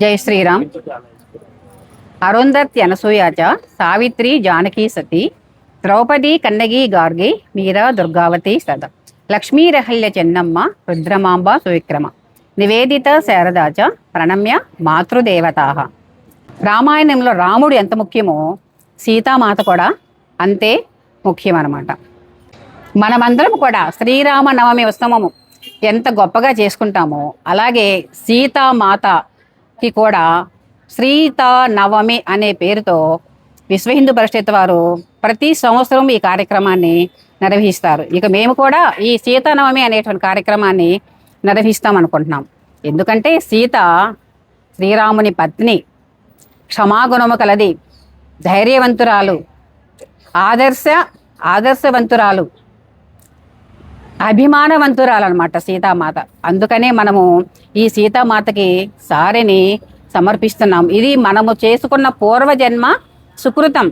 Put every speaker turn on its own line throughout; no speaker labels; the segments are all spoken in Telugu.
జై శ్రీరామ్. అరుంధత్యనసూయ చ సావిత్రి జానకీ సతీ ద్రౌపది కన్నగి గార్గి మీరా దుర్గావతి సద లక్ష్మీరహల్య చెన్నమ్మ రుద్రమాంబ సువిక్రమ నివేదిత శారదా చ ప్రణమ్య మాతృదేవతాః. రామాయణంలో రాముడు ఎంత ముఖ్యమో సీతామాత కూడా అంతే ముఖ్యం అన్నమాట. మనమందరం కూడా శ్రీరామనవమి ఉత్సవము ఎంత గొప్పగా చేసుకుంటామో అలాగే సీతామాతకి కూడా సీతానవమి అనే పేరుతో విశ్వ హిందూ పరిషత్ వారు ప్రతి సంవత్సరం ఈ కార్యక్రమాన్ని నిర్వహిస్తారు. ఇక మేము కూడా ఈ సీతానవమి అనేటువంటి కార్యక్రమాన్ని నిర్వహిస్తాం అనుకుంటున్నాం. ఎందుకంటే సీత శ్రీరాముని పత్ని, క్షమాగుణము కలది, ధైర్యవంతురాలు, ఆదర్శవంతురాలు, అభిమానవంతురాలు అనమాట సీతామాత. అందుకనే మనము ఈ సీతామాతకి సారెని సమర్పిస్తున్నాం. ఇది మనము చేసుకున్న పూర్వజన్మ సుకృతం,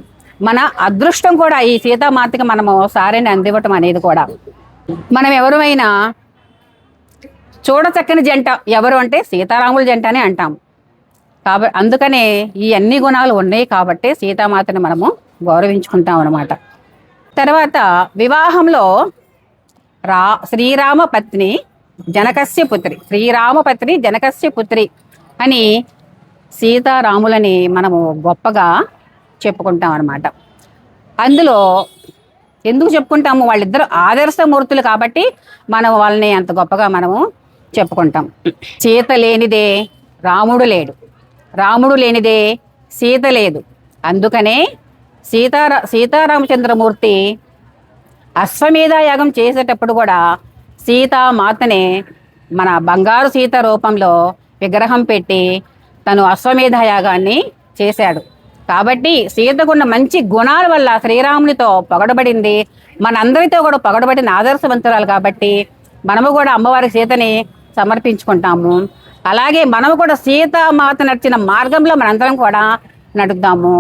మన అదృష్టం కూడా. ఈ సీతామాతకి మనము సారెని అందివ్వటం అనేది కూడా. మనం ఎవరైనా చూడచక్కని జంట ఎవరు అంటే సీతారాముల జంట అని అంటాం. కాబట్టి అందుకనే ఈ అన్ని గుణాలు ఉన్నాయి కాబట్టి సీతామాతని మనము గౌరవించుకుంటాం అన్నమాట. తర్వాత వివాహంలో శ్రీరామ పత్ని జనకస్య పుత్రి, శ్రీరామపత్ని జనకస్య పుత్రి అని సీతారాములని మనము గొప్పగా చెప్పుకుంటాం అన్నమాట. అందులో ఎందుకు చెప్పుకుంటాము? వాళ్ళిద్దరు ఆదర్శమూర్తులు కాబట్టి మనం వాళ్ళని అంత గొప్పగా మనము చెప్పుకుంటాం. సీత లేనిదే రాముడు లేడు, రాముడు లేనిదే సీత లేదు. అందుకనే సీతారామచంద్రమూర్తి అశ్వమేధ యాగం చేసేటప్పుడు కూడా సీతామాతనే మన బంగారు సీత రూపంలో విగ్రహం పెట్టి తను అశ్వమేధ యాగాన్ని చేశాడు. కాబట్టి సీతకున్న మంచి గుణాల వల్ల శ్రీరామునితో పొగడబడింది, మనందరితో కూడా పొగడబడిన ఆదర్శవంతురాలు. కాబట్టి మనము కూడా అమ్మవారి సీతని సమర్పించుకుంటాము. అలాగే మనము కూడా సీతామాత నడిచిన మార్గంలో మనందరం కూడా నడుద్దాము.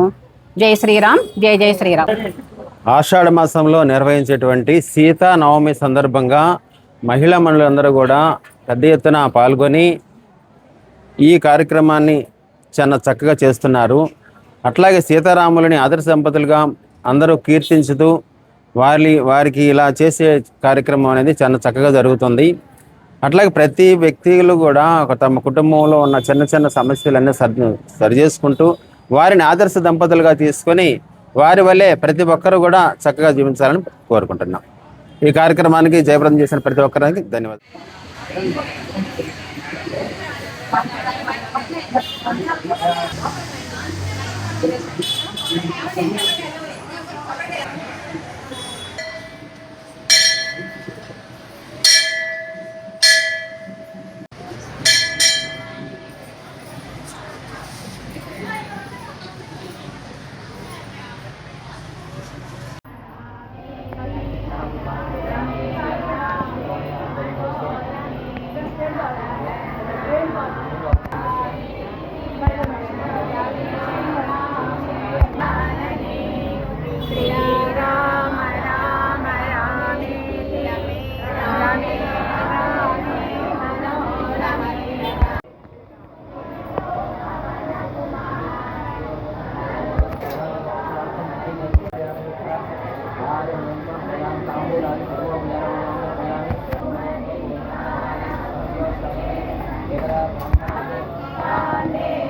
జై శ్రీరామ్, జై జై శ్రీరామ్.
ఆషాఢ మాసంలో నిర్వహించేటువంటి సీతా నవమి సందర్భంగా మహిళా మనులందరూ కూడా పెద్ద ఎత్తున పాల్గొని ఈ కార్యక్రమాన్ని చాలా చక్కగా చేస్తున్నారు. అట్లాగే సీతారాములని ఆదర్శ దంపతులుగా అందరూ కీర్తించుతూ వారికి ఇలా చేసే కార్యక్రమం అనేది చాలా చక్కగా జరుగుతుంది. అట్లాగే ప్రతి వ్యక్తులు కూడా తమ కుటుంబంలో ఉన్న చిన్న చిన్న సమస్యలన్నీ సరి చేసుకుంటూ వారిని ఆదర్శ దంపతులుగా తీసుకొని వారి వల్లే ప్రతి ఒక్కరూ కూడా చక్కగా జీవించాలని కోరుకుంటున్నాం. ఈ కార్యక్రమానికి జయప్రదం చేసిన ప్రతి ఒక్కరికి ధన్యవాదాలు.
Amen.